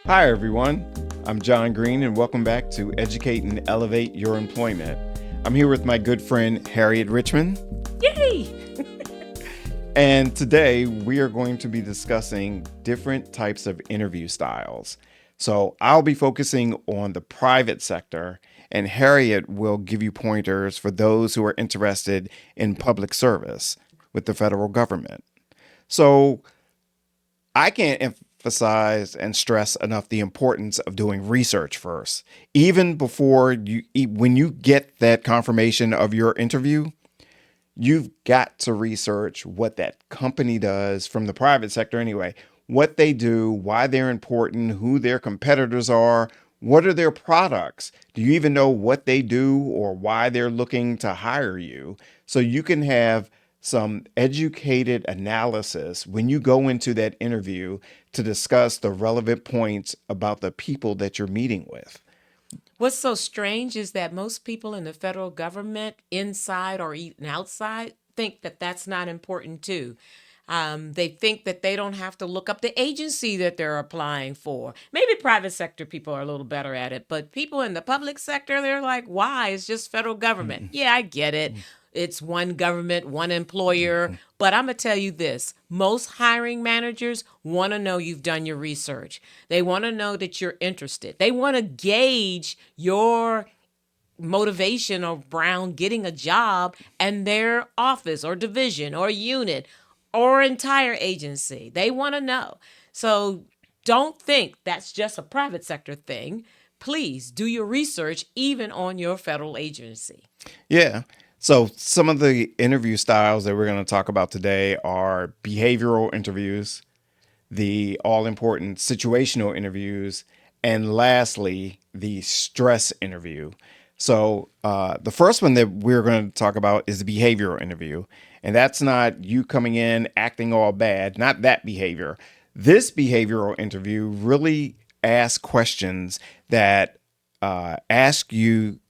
Hi, everyone. I'm John Green, and welcome back to Educate and Elevate Your Employment. I'm here with my good friend, Harriet Richmond. Yay! And today we are going to be discussing different types of interview styles. So I'll be focusing on the private sector, and Harriet will give you pointers for those who are interested in public service with the federal government. So I can't emphasize and stress enough the importance of doing research first. Even before when you get that confirmation of your interview, you've got to research what that company does from the private sector anyway, what they do, why they're important, who their competitors are, what are their products? Do you even know what they do or why they're looking to hire you? So you can have some educated analysis when you go into that interview to discuss the relevant points about the people that you're meeting with. What's so strange is that most people in the federal government, inside or even outside, think that that's not important too. They think that they don't have to look up the agency that they're applying for. Maybe private sector people are a little better at it, but people in the public sector, they're like, why? It's just federal government. Yeah, I get it. It's one government, one employer. But I'm going to tell you this. Most hiring managers want to know you've done your research. They want to know that you're interested. They want to gauge your motivation around getting a job and their office or division or unit or entire agency. They want to know. So don't think that's just a private sector thing. Please do your research even on your federal agency. Yeah. So some of the interview styles that we're going to talk about today are behavioral interviews, the all important situational interviews, and lastly, the stress interview. So the first one that we're going to talk about is the behavioral interview. And that's not you coming in acting all bad, not that behavior. This behavioral interview really asks questions that ask you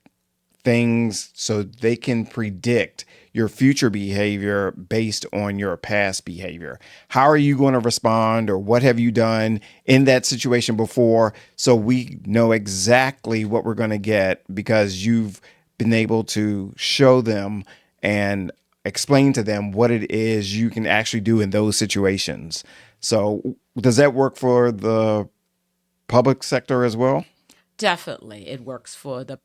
things so they can predict your future behavior based on your past behavior. How are you going to respond, or what have you done in that situation before, so we know exactly what we're going to get because you've been able to show them and explain to them what it is you can actually do in those situations. So does that work for the public sector as well? Definitely, it works for the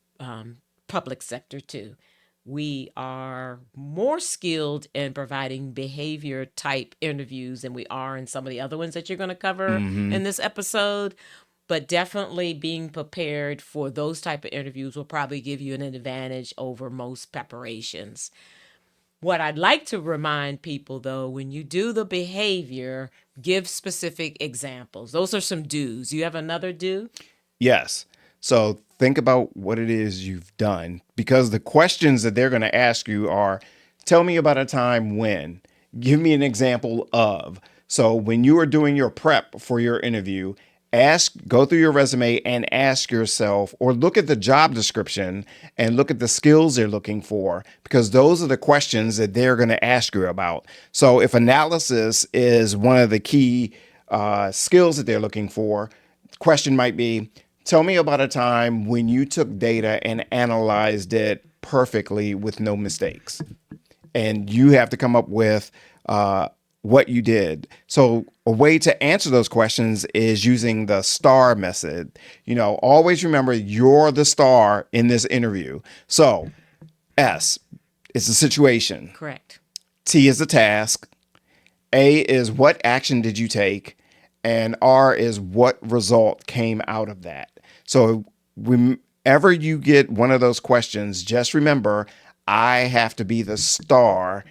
public sector too. We are more skilled in providing behavior type interviews than we are in some of the other ones that you're going to cover in this episode. But definitely being prepared for those type of interviews will probably give you an advantage over most preparations. What I'd like to remind people, though, when you do the behavior, give specific examples. Those are some do's. You have another do? Yes. So think about what it is you've done, because the questions that they're going to ask you are, tell me about a time when, give me an example of. So when you are doing your prep for your interview, go through your resume and ask yourself, or look at the job description and look at the skills they're looking for, because those are the questions that they're going to ask you about. So if analysis is one of the key skills that they're looking for, the question might be, tell me about a time when you took data and analyzed it perfectly with no mistakes. And you have to come up with what you did. So a way to answer those questions is using the STAR method. Always remember you're the star in this interview. So S is the situation. Correct. T is the task. A is what action did you take? And R is what result came out of that. So whenever you get one of those questions, just remember, I have to be the star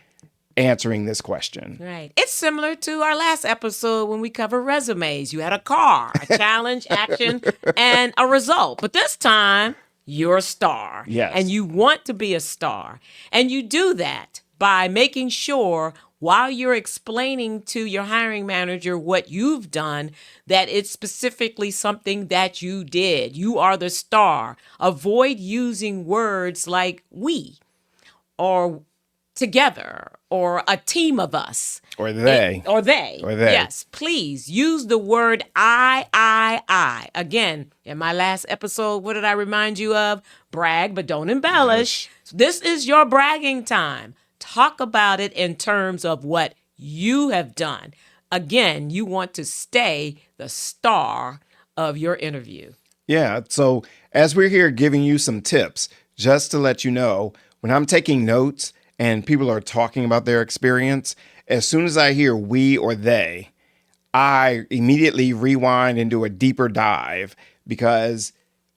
answering this question. Right. It's similar to our last episode when we covered resumes. You had a car, a challenge, action, and a result. But this time, you're a star. Yes. And you want to be a star. And you do that by making sure while you're explaining to your hiring manager what you've done, that it's specifically something that you did. You are the star. Avoid using words like we or together or a team of us. Or they. Or they. Or they. Yes, please use the word I. Again, in my last episode, what did I remind you of? Brag, but don't embellish. This is your bragging time. Talk about it in terms of what you have done. Again, you want to stay the star of your interview. Yeah. So as we're here giving you some tips, just to let you know, when I'm taking notes and people are talking about their experience, as soon as I hear we or they, I immediately rewind and do a deeper dive because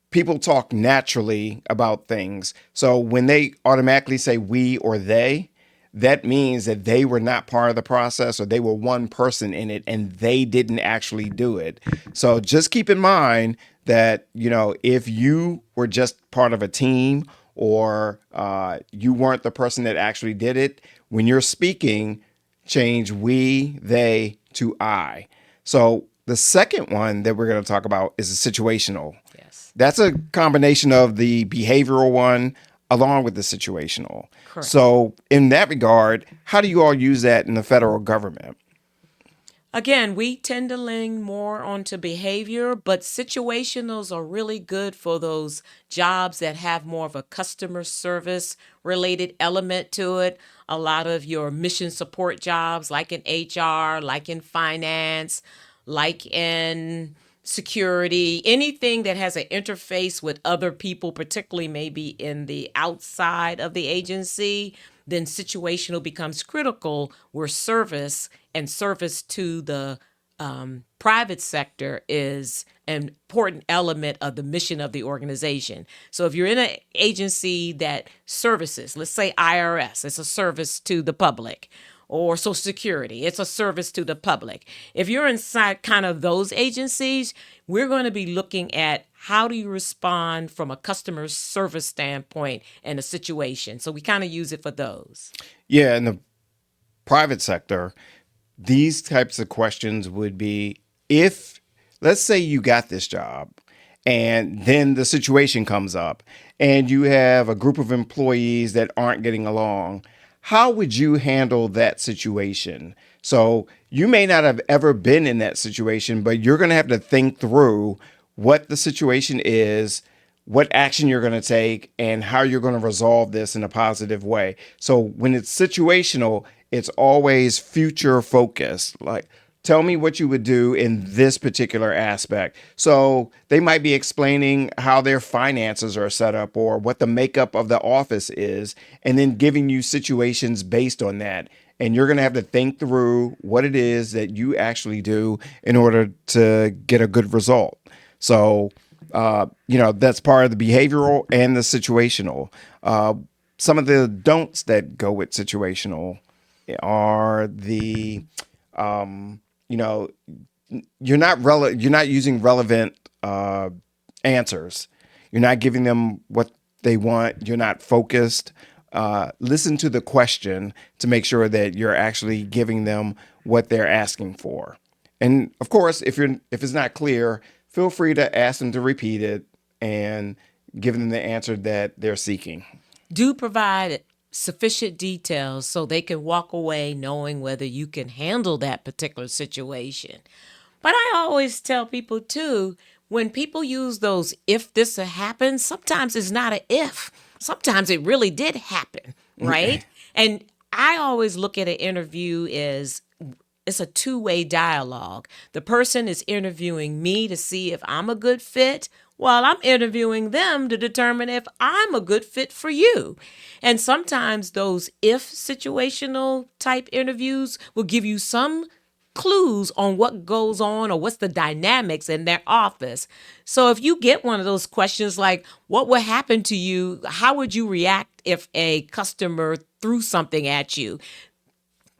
people talk naturally about things. So when they automatically say we or they, that means that they were not part of the process or they were one person in it and they didn't actually do it. So just keep in mind that, if you were just part of a team or you weren't the person that actually did it, when you're speaking, change we, they to I. So the second one that we're going to talk about is a situational. Yes. That's a combination of the behavioral one along with the situational. Correct. So in that regard, how do you all use that in the federal government? Again, we tend to lean more onto behavior, but situationals are really good for those jobs that have more of a customer service related element to it. A lot of your mission support jobs, like in HR, like in finance, like in security, anything that has an interface with other people, particularly maybe in the outside of the agency, then situational becomes critical where service to the private sector is an important element of the mission of the organization. So if you're in an agency that services, let's say IRS, it's a service to the public, or Social Security, it's a service to the public. If you're inside kind of those agencies, we're going to be looking at how do you respond from a customer service standpoint in a situation. So we kind of use it for those. Yeah, in the private sector, these types of questions would be if, let's say you got this job and then the situation comes up and you have a group of employees that aren't getting along, how would you handle that situation? So you may not have ever been in that situation, but you're going to have to think through what the situation is, what action you're going to take, and how you're going to resolve this in a positive way. So when it's situational, it's always future focused. Like, tell me what you would do in this particular aspect. So they might be explaining how their finances are set up or what the makeup of the office is, and then giving you situations based on that. And you're going to have to think through what it is that you actually do in order to get a good result. So, that's part of the behavioral and the situational. Some of the don'ts that go with situational are you know, you're not using relevant answers. You're not giving them what they want. You're not focused. Listen to the question to make sure that you're actually giving them what they're asking for. And of course, if it's not clear, feel free to ask them to repeat it and give them the answer that they're seeking. Do provide sufficient details so they can walk away knowing whether you can handle that particular situation. But I always tell people too, when people use those if this happens, sometimes it's not a if. Sometimes it really did happen, right? And I always look at an interview as it's a two-way dialogue. The person is interviewing me to see if I'm a good fit, while I'm interviewing them to determine if I'm a good fit for you. And sometimes those if situational type interviews will give you some clues on what goes on or what's the dynamics in their office. So if you get one of those questions like, what would happen to you? How would you react if a customer threw something at you?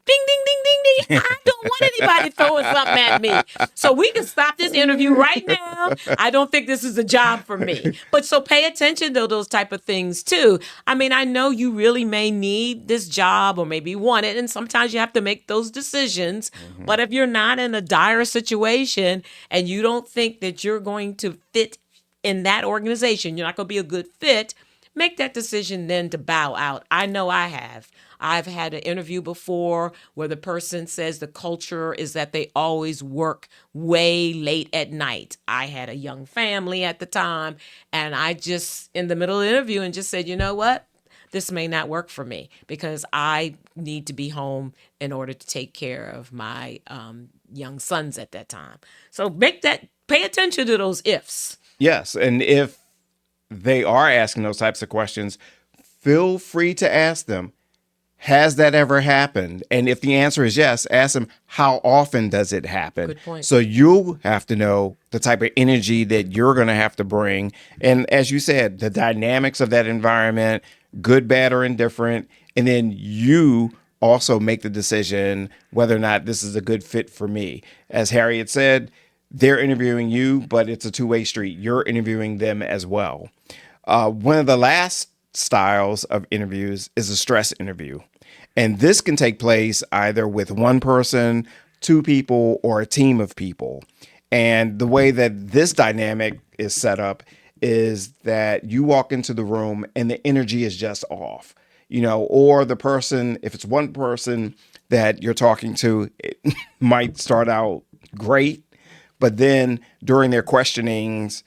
Ding, ding, ding, ding, ding. I don't want anybody throwing something at me. So we can stop this interview right now. I don't think this is a job for me. But so pay attention to those type of things too. I mean, I know you really may need this job or maybe want it. And sometimes you have to make those decisions. Mm-hmm. But if you're not in a dire situation and you don't think that you're going to fit in that organization, you're not going to be a good fit, make that decision then to bow out. I know I have. I've had an interview before where the person says the culture is that they always work way late at night. I had a young family at the time, and I just, in the middle of the interview, and just said, you know what? This may not work for me because I need to be home in order to take care of my young sons at that time. So pay attention to those ifs. Yes. And if they are asking those types of questions, feel free to ask them, has that ever happened? And if the answer is yes, ask them, how often does it happen? Good point. So you'll have to know the type of energy that you're going to have to bring. And as you said, the dynamics of that environment, good, bad, or indifferent. And then you also make the decision whether or not this is a good fit for me. As Harriet said, they're interviewing you, but it's a two-way street. You're interviewing them as well. One of the last styles of interviews is a stress interview. And this can take place either with one person, two people, or a team of people. And the way that this dynamic is set up is that you walk into the room and the energy is just off, or the person, if it's one person that you're talking to, it might start out great, but then during their questionings,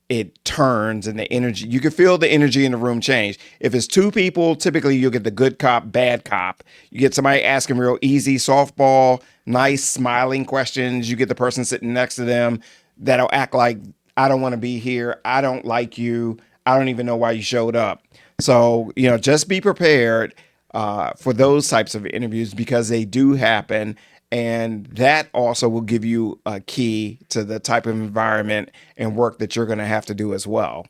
it turns and the energy, you can feel the energy in the room change. If it's two people, typically you'll get the good cop, bad cop. You get somebody asking real easy softball, nice smiling questions. You get the person sitting next to them that'll act like, I don't want to be here. I don't like you. I don't even know why you showed up. So, just be prepared for those types of interviews because they do happen. And that also will give you a key to the type of environment and work that you're going to have to do as well.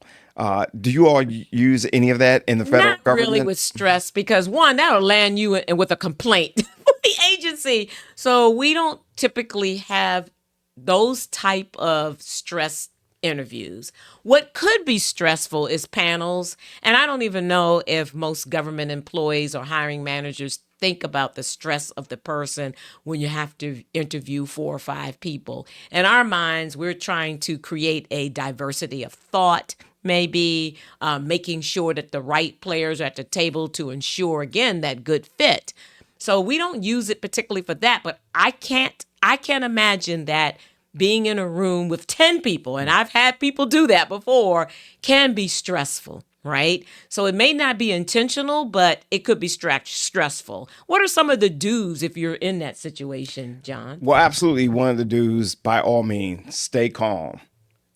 Do you all use any of that in the federal Not really government? with stress because one, that'll land you with a complaint with the agency. So we don't typically have those type of stress interviews. What could be stressful is panels, and I don't even know if most government employees or hiring managers think about the stress of the person when you have to interview 4 or 5 people. In our minds, we're trying to create a diversity of thought, maybe making sure that the right players are at the table to ensure, again, that good fit. So we don't use it particularly for that, but I can't imagine that being in a room with 10 people, and I've had people do that before, can be stressful, right? So it may not be intentional, but it could be stressful. What are some of the do's if you're in that situation, John? Well, absolutely. One of the do's, by all means, stay calm.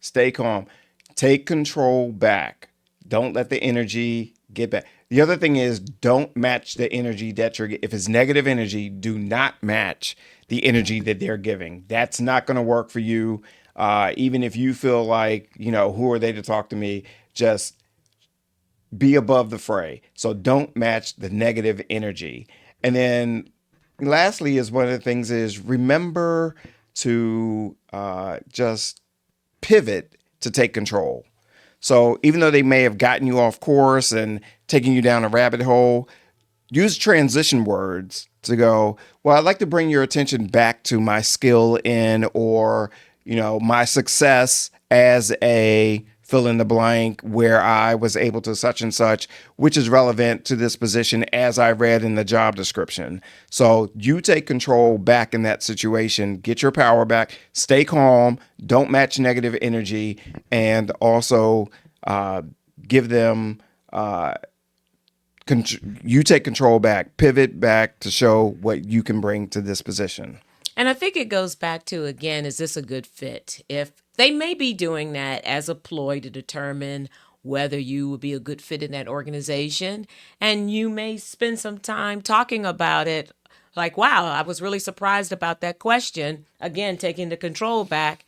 Stay calm. Take control back. Don't let the energy get back. The other thing is don't match the energy that you're if it's negative energy, do not match the energy that they're giving. That's not going to work for you. Even if you feel like, who are they to talk to me? Just be above the fray. So don't match the negative energy. And then lastly is one of the things is remember to just pivot to take control. So even though they may have gotten you off course and taking you down a rabbit hole, use transition words to go, well, I'd like to bring your attention back to my skill in, or, my success as a fill in the blank where I was able to such and such, which is relevant to this position as I read in the job description. So you take control back in that situation, get your power back, stay calm, don't match negative energy, and also give them, you take control back, pivot back to show what you can bring to this position. And I think it goes back to, again, is this a good fit? If they may be doing that as a ploy to determine whether you would be a good fit in that organization. And you may spend some time talking about it like, wow, I was really surprised about that question. Again, taking the control back.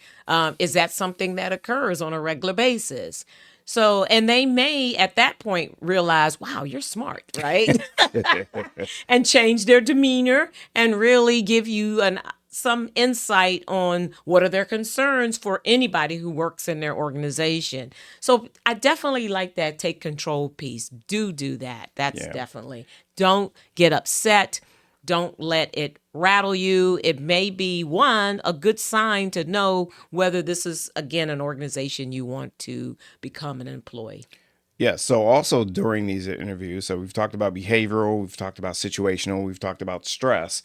Is that something that occurs on a regular basis? So, and they may at that point realize, wow, you're smart, right? And change their demeanor and really give you some insight on what are their concerns for anybody who works in their organization. So I definitely like that take control piece. Do that. That's Yeah. definitely. Don't get upset. Don't let it rattle you. It may be a good sign to know whether this is, again, an organization you want to become an employee. Yes. So also during these interviews, so we've talked about behavioral, we've talked about situational, we've talked about stress.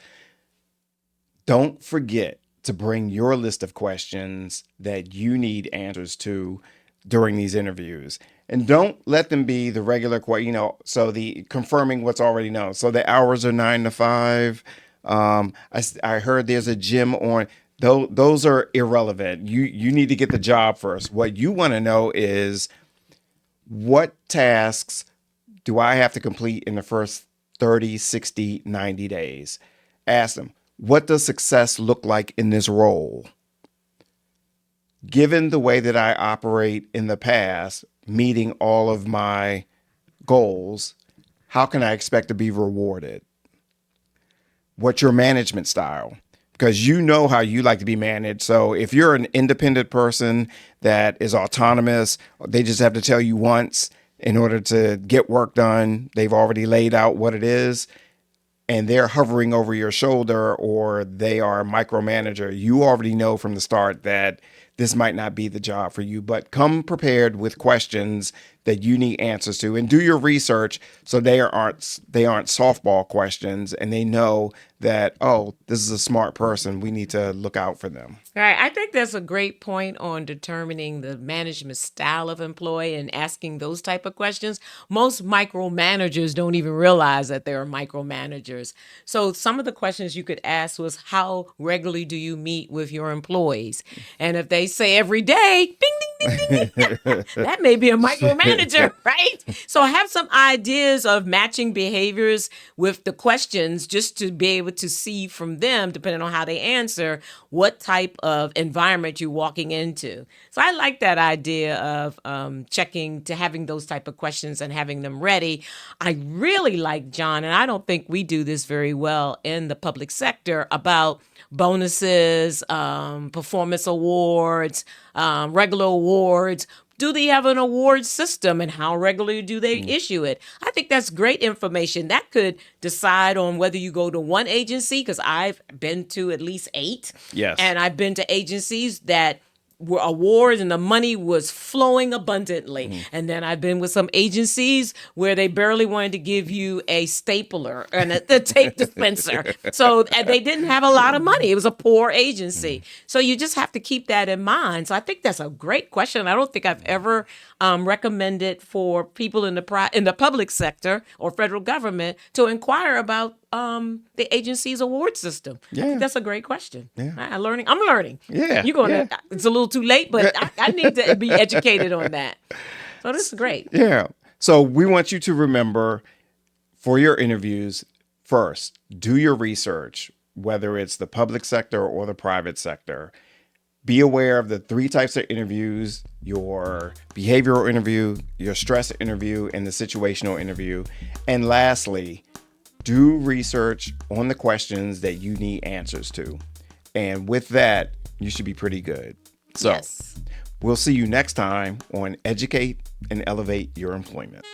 Don't forget to bring your list of questions that you need answers to during these interviews. And don't let them be the regular, so the confirming what's already known. So the hours are 9 to 5. I heard there's a gym on. Those are irrelevant. You need to get the job first. What you want to know is what tasks do I have to complete in the first 30, 60, 90 days? Ask them, what does success look like in this role? Given the way that I operate in the past, meeting all of my goals, how can I expect to be rewarded? What's your management style? Because you know how you like to be managed. So if you're an independent person that is autonomous, they just have to tell you once in order to get work done. They've already laid out what it is, and they're hovering over your shoulder, or they are a micromanager. You already know from the start that this might not be the job for you, but come prepared with questions that you need answers to, and do your research so they aren't softball questions, and they know that, oh, this is a smart person. We need to look out for them. All right. I think that's a great point on determining the management style of employee and asking those type of questions. Most micromanagers don't even realize that they're micromanagers. So some of the questions you could ask was, how regularly do you meet with your employees? And if they say every day, ding, ding, ding, ding, ding, that may be a micromanager, right? So have some ideas of matching behaviors with the questions, just to be able to see from them, depending on how they answer, what type of environment you're walking into. So I like that idea of having those type of questions and having them ready. I really like, John, and I don't think we do this very well in the public sector, about bonuses, performance awards, regular awards. Do they have an award system, and how regularly do they issue it? I think that's great information. That could decide on whether you go to one agency, because I've been to at least 8. Yes. And I've been to agencies that were awards and the money was flowing abundantly. And then I've been with some agencies where they barely wanted to give you a stapler and a tape dispenser. And they didn't have a lot of money. It was a poor agency. So you just have to keep that in mind. So I think that's a great question. I don't think I've ever recommended for people in the public sector or federal government to inquire about the agency's award system. Yeah. I think that's a great question. Yeah. I'm learning. Yeah. You're going to, Yeah. it's a little too late, but I need to be educated on that. So this is great. Yeah. So we want you to remember, for your interviews, first, do your research, whether it's the public sector or the private sector. Be aware of the 3 types of interviews: your behavioral interview, your stress interview, and the situational interview. And lastly, do research on the questions that you need answers to. And with that, you should be pretty good. So Yes. we'll see you next time on Educate and Elevate Your Employment.